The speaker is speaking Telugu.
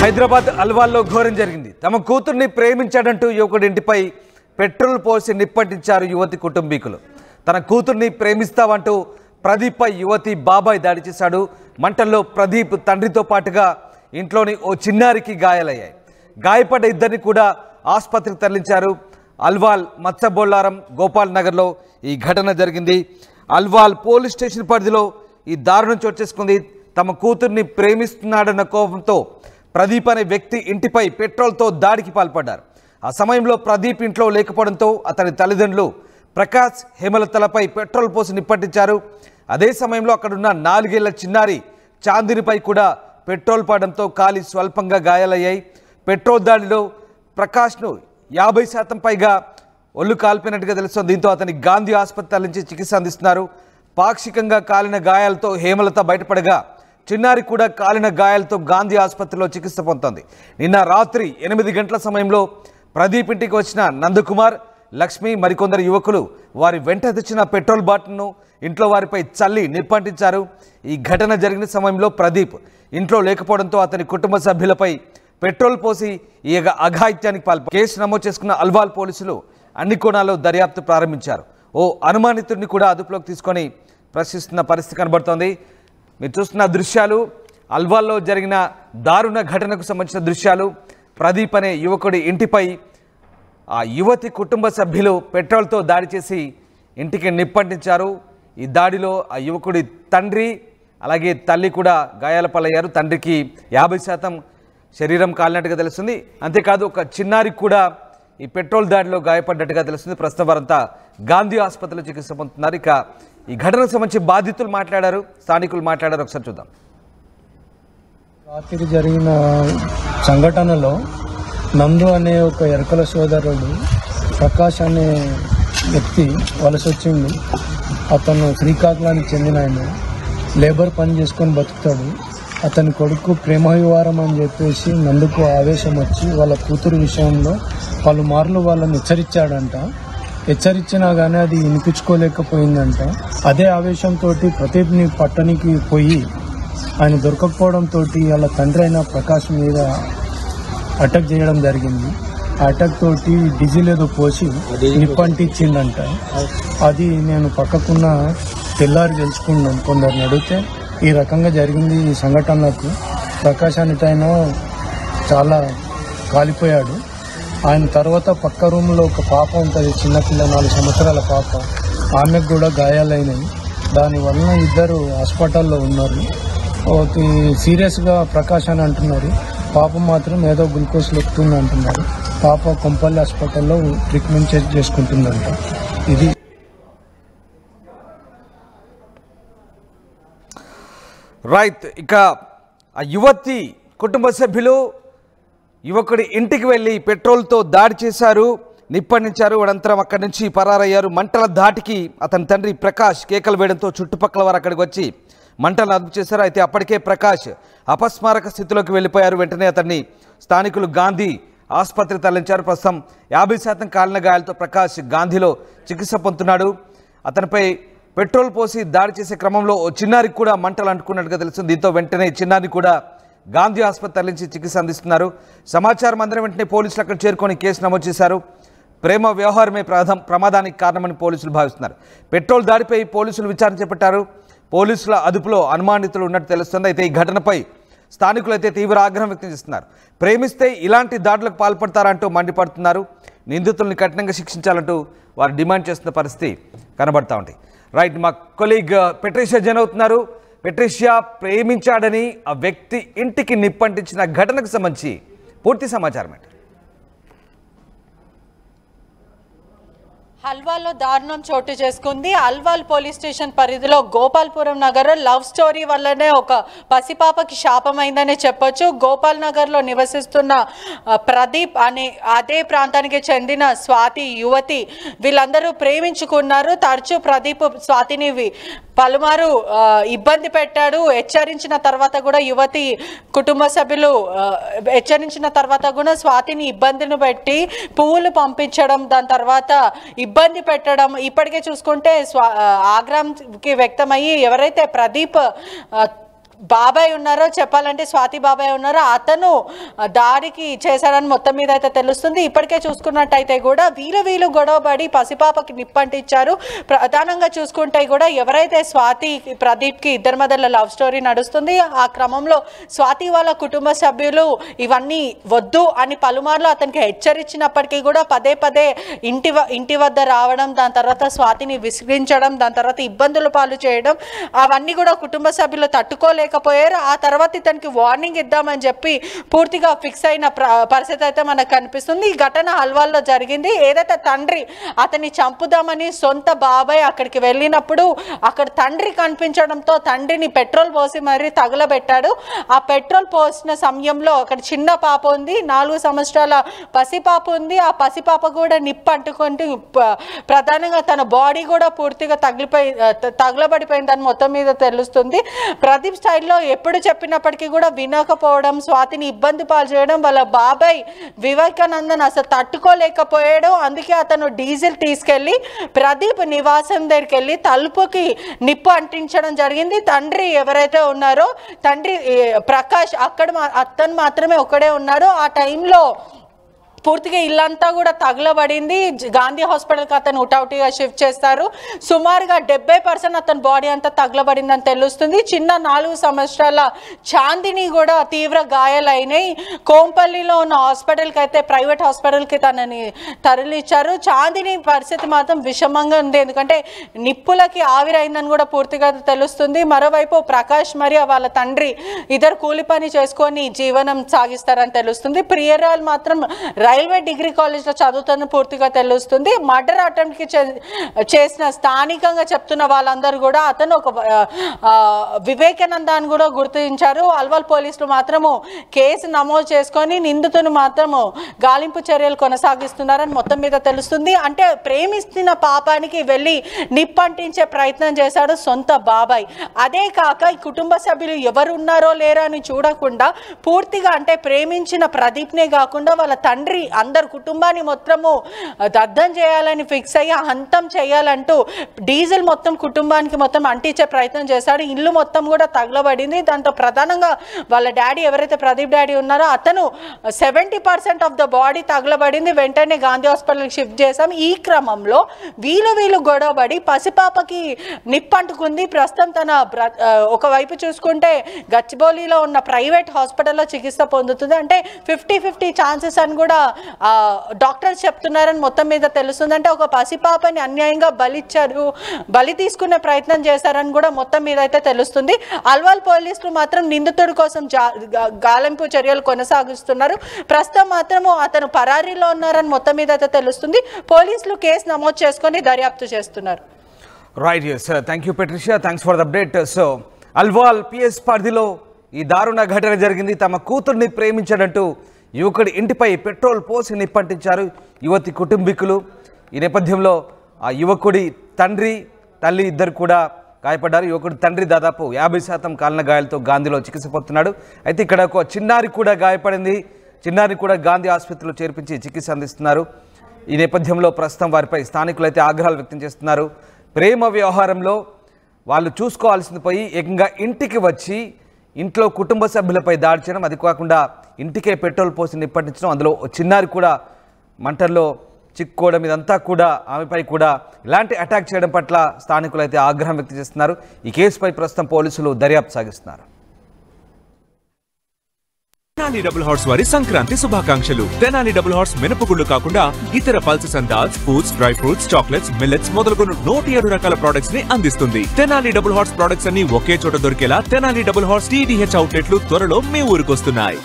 హైదరాబాద్ అల్వాల్లో ఘోరం జరిగింది. తమ కూతుర్ని ప్రేమించాడంటూ యువకుడి ఇంటిపై పెట్రోల్ పోసి నిప్పంటించారు యువతి కుటుంబీకులు. తన కూతుర్ని ప్రేమిస్తావంటూ ప్రదీప్పై యువతి బాబాయ్ దాడి చేశాడు. మంటల్లో ప్రదీప్ తండ్రితో పాటుగా ఇంట్లోని ఓ చిన్నారికి గాయాలయ్యాయి. గాయపడ్డ ఇద్దరిని కూడా ఆసుపత్రికి తరలించారు. అల్వాల్, మత్స్యబొల్లారం, గోపాల్ నగర్లో ఈ ఘటన జరిగింది. అల్వాల్ పోలీస్ స్టేషన్ పరిధిలో ఈ దారుణం చోటు చేసుకుంది. తమ కూతుర్ని ప్రేమిస్తున్నాడన్న కోపంతో ప్రదీప్ అనే వ్యక్తి ఇంటిపై పెట్రోల్తో దాడికి పాల్పడ్డారు. ఆ సమయంలో ప్రదీప్ ఇంట్లో లేకపోవడంతో అతని తల్లిదండ్రులు ప్రకాష్, హేమలతలపై పెట్రోల్ పోసి నిప్పంటించారు. అదే సమయంలో అక్కడున్న 4 ఏళ్ల చిన్నారి చాందినిపై కూడా పెట్రోల్ పడడంతో కాలి స్వల్పంగా గాయాలయ్యాయి. పెట్రోల్ దాడిలో ప్రకాష్ను 50% పైగా ఒళ్ళు కాల్పినట్టుగా తెలుస్తోంది. దీంతో అతని గాంధీ ఆసుపత్రి నుంచి చికిత్స అందిస్తున్నారు. పాక్షికంగా కాలిన గాయాలతో హేమలత బయటపడగా చిన్నారి కూడా కాలిన గాయాలతో గాంధీ ఆసుపత్రిలో చికిత్స పొందుతోంది. నిన్న రాత్రి 8 గంటల సమయంలో ప్రదీప్ ఇంటికి వచ్చిన నందకుమార్, లక్ష్మి మరికొందరు యువకులు వారి వెంట తెచ్చిన పెట్రోల్ బాటిల్ను ఇంట్లో వారిపై చల్లి నిప్పంటించారు. ఈ ఘటన జరిగిన సమయంలో ప్రదీప్ ఇంట్లో లేకపోవడంతో అతని కుటుంబ సభ్యులపై పెట్రోల్ పోసి ఈ అఘాయిత్యానికి పాల్పడ్డారు. కేసు నమోదు చేసుకున్న అల్వాల్ పోలీసులు అన్ని కోణాల్లో దర్యాప్తు ప్రారంభించారు. ఓ అనుమానితుడిని కూడా అదుపులోకి తీసుకొని ప్రశ్నిస్తున్న పరిస్థితి కనబడుతోంది. మీరు చూస్తున్న దృశ్యాలు అల్వాల్లో జరిగిన దారుణ ఘటనకు సంబంధించిన దృశ్యాలు. ప్రదీప్ అనే యువకుడి ఇంటిపై ఆ యువతి కుటుంబ సభ్యులు పెట్రోల్తో దాడి చేసి ఇంటికి నిప్పంటించారు. ఈ దాడిలో ఆ యువకుడి తండ్రి అలాగే తల్లి కూడా గాయాల పాలయ్యారు. తండ్రికి 50% శరీరం కాలినట్టుగా తెలుస్తుంది. అంతేకాదు ఒక చిన్నారికి కూడా ఈ పెట్రోల్ దాడిలో గాయపడ్డట్టుగా తెలుస్తుంది. ప్రస్తుతం వారంతా గాంధీ ఆసుపత్రిలో చికిత్స పొందుతున్నారు. ఇక ఈ ఘటనకు సంబంధించి బాధితులు మాట్లాడారు, స్థానికులు మాట్లాడారు. ఒకసారి చూద్దాం. రాత్రి జరిగిన సంఘటనలో నందు అనే ఒక ఎరకల సోదరుడు ప్రకాష్ అనే వ్యక్తి వలస వచ్చింది. అతను శ్రీకాకుళానికి చెందిన ఆయన, లేబర్ పని చేసుకొని బతుకుతాడు. అతని కొడుకు ప్రేమ వివాహం అని చెప్పేసి నందుకు ఆవేశం వచ్చి వాళ్ళ కూతురు విషయంలో పలుమార్లు వాళ్ళని హెచ్చరించాడంట. హెచ్చరించినా కానీ అది వినిపించుకోలేకపోయిందంట. అదే ఆవేశంతో ప్రదీప్ని పట్టణికి పోయి ఆయన దొరకకపోవడంతో వాళ్ళ తండ్రి అయిన ప్రకాష్ మీద అటాక్ చేయడం జరిగింది. ఆ అటాక్ తోటి డీజిల్ ఏదో పోసి నిప్పంటిచ్చిందంట. అది నేను పక్కకున్న తెల్లారి తెలుసుకున్నాను. కొందరిని అడిగితే ఈ రకంగా జరిగింది ఈ సంఘటనలకు. ప్రకాష్ అనేటైన చాలా కాలిపోయాడు. ఆయన తర్వాత పక్క రూమ్లో ఒక పాప ఉంటుంది, చిన్నపిల్ల 4 సంవత్సరాల పాప, ఆమెకు కూడా గాయాలైనవి. దానివల్ల ఇద్దరు హాస్పిటల్లో ఉన్నారు. సీరియస్గా ప్రకాష్ అని అంటున్నారు. పాప మాత్రం ఏదో గ్లూకోజ్లో ఎక్కుతుంది అంటున్నారు. పాప కొంపల్లి హాస్పిటల్లో ట్రీట్మెంట్ చేసుకుంటుందంట. ఇది రైట్. ఇక ఆ యువతి కుటుంబ సభ్యులు యువకుడి ఇంటికి వెళ్ళి పెట్రోల్తో దాడి చేశారు, నిప్పండించారు. అనంతరం అక్కడి నుంచి పరారయ్యారు. మంటల ధాటికి అతని తండ్రి ప్రకాష్ కేకలు వేయడంతో చుట్టుపక్కల వారు అక్కడికి వచ్చి మంటలను అదుపు చేశారు. అయితే అప్పటికే ప్రకాష్ అపస్మారక స్థితిలోకి వెళ్ళిపోయారు. వెంటనే అతన్ని స్థానికులు గాంధీ ఆసుపత్రికి తరలించారు. ప్రస్తుతం 50% కాలిన గాయాలతో ప్రకాష్ గాంధీలో చికిత్స పొందుతున్నాడు. అతనిపై పెట్రోల్ పోసి దాడి చేసే క్రమంలో ఓ చిన్నారికి కూడా మంటలు అంటుకున్నట్టుగా తెలుస్తుంది. దీంతో వెంటనే చిన్నారిని కూడా గాంధీ ఆసుపత్రి నుంచి చికిత్స అందిస్తున్నారు. సమాచారం అందరం వెంటనే పోలీసులు అక్కడ చేరుకొని కేసు నమోదు చేశారు. ప్రేమ వ్యవహారమే ప్రమాదానికి కారణమని పోలీసులు భావిస్తున్నారు. పెట్రోల్ దాడిపై పోలీసులు విచారణ చేపట్టారు. పోలీసుల అదుపులో అనుమానితులు ఉన్నట్టు తెలుస్తుంది. అయితే ఈ ఘటనపై స్థానికులు అయితే తీవ్ర ఆగ్రహం వ్యక్తం చేస్తున్నారు. ప్రేమిస్తే ఇలాంటి దాడులకు పాల్పడతారంటూ మండిపడుతున్నారు. నిందితుల్ని కఠినంగా శిక్షించాలంటూ వారు డిమాండ్ చేస్తున్న పరిస్థితి కనబడతా ఉంటాయి. రైట్, మా కొలీగ్ పెట్రిషియా జైన్ అవుతున్నారు. పెట్రిషియా, ప్రేమించాడని ఆ వ్యక్తి ఇంటికి నిప్పంటించిన ఘటనకు సంబంధించి పూర్తి సమాచారం ఏంటి? అల్వాల్లో దారుణం చోటు చేసుకుంది. అల్వాల్ పోలీస్ స్టేషన్ పరిధిలో గోపాల్పురం నగర్ లవ్ స్టోరీ వల్లనే ఒక పసిపాపకి శాపమైందనే చెప్పొచ్చు. గోపాల్ నగర్లో నివసిస్తున్న ప్రదీప్ అనే అదే ప్రాంతానికి చెందిన స్వాతి యువతి, వీళ్ళందరూ ప్రేమించుకున్నారు. తరచూ ప్రదీప్ స్వాతిని పలుమారు ఇబ్బంది పెట్టాడు. హెచ్చరించిన తర్వాత కూడా యువతి కుటుంబ సభ్యులు హెచ్చరించిన తర్వాత కూడా స్వాతిని ఇబ్బందిని పెట్టి పువ్వులు పంపించడం, దాని తర్వాత ఇబ్బంది పెట్టడం. ఇప్పటికే చూసుకుంటే ఆగ్రహంకి వ్యక్తమయ్యి ఎవరైతే ప్రదీప్ బాబాయ్ ఉన్నారో, చెప్పాలంటే స్వాతి బాబాయ్ ఉన్నారో, అతను దాడికి చేశారని మొత్తం మీద అయితే తెలుస్తుంది. ఇప్పటికే చూసుకున్నట్టయితే కూడా వీళ్ళు గొడవపడి పసిపాపకి నిప్పంటించారు. ప్రధానంగా చూసుకుంటే కూడా ఎవరైతే స్వాతి ప్రదీప్కి ఇద్దరి మధ్యలో లవ్ స్టోరీ నడుస్తుంది, ఆ క్రమంలో స్వాతి వాళ్ళ కుటుంబ సభ్యులు ఇవన్నీ వద్దు అని పలుమార్లు అతనికి హెచ్చరించినప్పటికీ కూడా పదే ఇంటి వద్ద రావడం, దాని తర్వాత స్వాతిని విసిగించడం, దాని తర్వాత ఇబ్బందుల పాలు చేయడం, అవన్నీ కూడా కుటుంబ సభ్యులు తట్టుకోలేకపోయారు. ఆ తర్వాత ఇతనికి వార్నింగ్ ఇద్దామని చెప్పి పూర్తిగా ఫిక్స్ అయిన పరిస్థితి అయితే మనకు కనిపిస్తుంది. ఈ ఘటన హల్వాల్లో జరిగింది. ఏదైతే తండ్రి అతన్ని చంపుదామని సొంత బాబాయ్ అక్కడికి వెళ్ళినప్పుడు అక్కడ తండ్రి కనిపించడంతో తండ్రిని పెట్రోల్ పోసి మరీ తగులబెట్టాడు. ఆ పెట్రోల్ పోసిన సమయంలో అక్కడ చిన్న పాప ఉంది, 4 సంవత్సరాల పసిపాప ఉంది. ఆ పసిపాప కూడా నిప్పు అంటుకుంటూ ప్రధానంగా తన బాడీ కూడా పూర్తిగా తగులబడిపోయిందని మొత్తం మీద తెలుస్తుంది. ప్రదీప్ స్టైల్లో ఎప్పుడు చెప్పినప్పటికీ కూడా వినకపోవడం, స్వాతిని ఇబ్బంది పాలు చేయడం, వాళ్ళ బాబాయ్ వివేకానందన్ అసలు తట్టుకోలేకపోయాడు. అందుకే అతను డీజిల్ తీసుకెళ్లి ప్రదీప్ నివాసం దగ్గరికి వెళ్ళి తలుపుకి నిప్పు అంటించడం జరిగింది. తండ్రి ఎవరైతే ఉన్నారో తండ్రి ప్రకాష్ అతను మాత్రమే ఒక్కడే ఉన్నాడు. ఆ టైంలో పూర్తిగా ఇల్లంతా కూడా తగలబడింది. గాంధీ హాస్పిటల్కి అతను ఉటావుటిగా షిఫ్ట్ చేస్తారు. సుమారుగా 70% అతని బాడీ అంతా తగలబడిందని తెలుస్తుంది. చిన్న 4 సంవత్సరాల చాందిని కూడా తీవ్ర గాయాలైనాయి. కోంపల్లిలో ఉన్న హాస్పిటల్కి అయితే ప్రైవేట్ హాస్పిటల్కి తనని తరలిచ్చారు. చాందిని పరిస్థితి మాత్రం విషమంగా ఉంది, ఎందుకంటే నిప్పులకి ఆవిరైందని కూడా పూర్తిగా తెలుస్తుంది. మరోవైపు ప్రకాష్ మరియు వాళ్ళ తండ్రి ఇద్దరు కూలి పని చేసుకొని జీవనం సాగిస్తారని తెలుస్తుంది. ప్రియరాల్ మాత్రం రైల్వే డిగ్రీ కాలేజ్లో చదువుతున్న పూర్తిగా తెలుస్తుంది. మర్డర్ అటెంప్ట్కి చేసిన స్థానికంగా చెప్తున్న వాళ్ళందరూ కూడా అతను ఒక వివేకానందాన్ని కూడా గుర్తించారు. అల్వాల్ పోలీసులు మాత్రము కేసు నమోదు చేసుకొని నిందితుని మాత్రము గాలింపు చర్యలు కొనసాగిస్తున్నారని మొత్తం మీద తెలుస్తుంది. అంటే ప్రేమిస్తున్న పాపానికి వెళ్ళి నిప్పంటించే ప్రయత్నం చేశాడు సొంత బాబాయ్. అదే కాక ఈ కుటుంబ సభ్యులు ఎవరు ఉన్నారో లేరో అని చూడకుండా పూర్తిగా అంటే ప్రేమించిన ప్రదీప్నే కాకుండా వాళ్ళ తండ్రి అందరు కుటుంబాన్ని మొత్తము దగ్ధం చేయాలని ఫిక్స్ అయ్యి హంతం చేయాలంటూ డీజిల్ మొత్తం కుటుంబానికి మొత్తం అంటించే ప్రయత్నం చేశాడు. ఇల్లు మొత్తం కూడా తగలబడింది. దాంతో ప్రధానంగా వాళ్ళ డాడీ ఎవరైతే ప్రదీప్ డాడీ ఉన్నారో అతను 70% ఆఫ్ ద బాడీ తగలబడింది. వెంటనే గాంధీ హాస్పిటల్కి షిఫ్ట్ చేశాం. ఈ క్రమంలో వీళ్ళు గొడవబడి పసిపాపకి నిప్పంటుకుంది. ప్రస్తుతం తన ఒకవైపు చూసుకుంటే గచ్చిబౌలిలో ఉన్న ప్రైవేట్ హాస్పిటల్లో చికిత్స పొందుతుంది. అంటే 50-50 ఛాన్సెస్ అని కూడా డాక్టర్స్ చెప్తున్నారని మొత్తం మీద తెలుస్తుంది. అంటే ఒక పసిపాపని అన్యాయంగా బలి తీసుకునే ప్రయత్నం చేశారని కూడా మొత్తం మీద అయితే తెలుస్తుంది. అల్వాల్ పోలీసులు మాత్రం నిందితుడి కోసం గాలింపు చర్యలు కొనసాగిస్తున్నారు. ప్రస్తుతం మాత్రము అతను పరారీలో ఉన్నారని మొత్తం మీద అయితే తెలుస్తుంది. పోలీసులు కేసు నమోదు చేసుకొని దర్యాప్తు చేస్తున్నారు. Right, thank you Patricia, thanks for the update. So Alwal PS పరిధిలో ఈ దారుణ ఘటన జరిగింది. తమ కూతుర్ని ప్రేమించాడంటూ యువకుడి ఇంటిపై పెట్రోల్ పోసి నిప్పంటించారు యువతి కుటుంబీకులు. ఈ నేపథ్యంలో ఆ యువకుడి తండ్రి తల్లి ఇద్దరు కూడా గాయపడ్డారు. యువకుడి తండ్రి దాదాపు 50% కాలిన గాయాలతో గాంధీలో చికిత్స పొందుతున్నాడు. అయితే ఇక్కడ ఒక చిన్నారి కూడా గాయపడింది. చిన్నారిని కూడా గాంధీ ఆసుపత్రిలో చేర్పించి చికిత్స అందిస్తున్నారు. ఈ నేపథ్యంలో ప్రస్తుతం వారిపై స్థానికులు అయితే ఆగ్రహాలు వ్యక్తం చేస్తున్నారు. ప్రేమ వ్యవహారంలో వాళ్ళు చూసుకోవాల్సింది పోయి ఏకంగా ఇంటికి వచ్చి ఇంట్లో కుటుంబ సభ్యులపై దాడి చేయడం, అది కాకుండా ఇంటికే పెట్రోల్ పోసి నిప్పంటించడం, అందులో చిన్నారి కూడా మంటల్లో చిక్కుకోవడం, ఇదంతా కూడా ఆమెపై కూడా ఇలాంటి అటాక్ చేయడం పట్ల స్థానికులు అయితే ఆగ్రహం వ్యక్తం చేస్తున్నారు. ఈ కేసుపై ప్రస్తుతం పోలీసులు దర్యాప్తు సాగిస్తున్నారు. తెనాలి డబుల్ హార్స్ వారి సంక్రాంతి శుభాకాంక్షలు. తెనాలి డబుల్ హార్స్ మినపగుళ్ళు కాకుండా ఇతర pulses and dals, foods, dry fruits, chocolates, millets మొదలుగున్న 107 రకాల ప్రొడక్ట్స్ ని అందిస్తుంది. తెనాలి డబుల్ హార్స్ ప్రొడక్ట్స్ అన్ని ఒకే చోట దొరికేలా తెనాలి డబుల్ హార్స్ TDH అవుట్లెట్లు త్వరలో మీ ఊరికొస్తున్నాయి.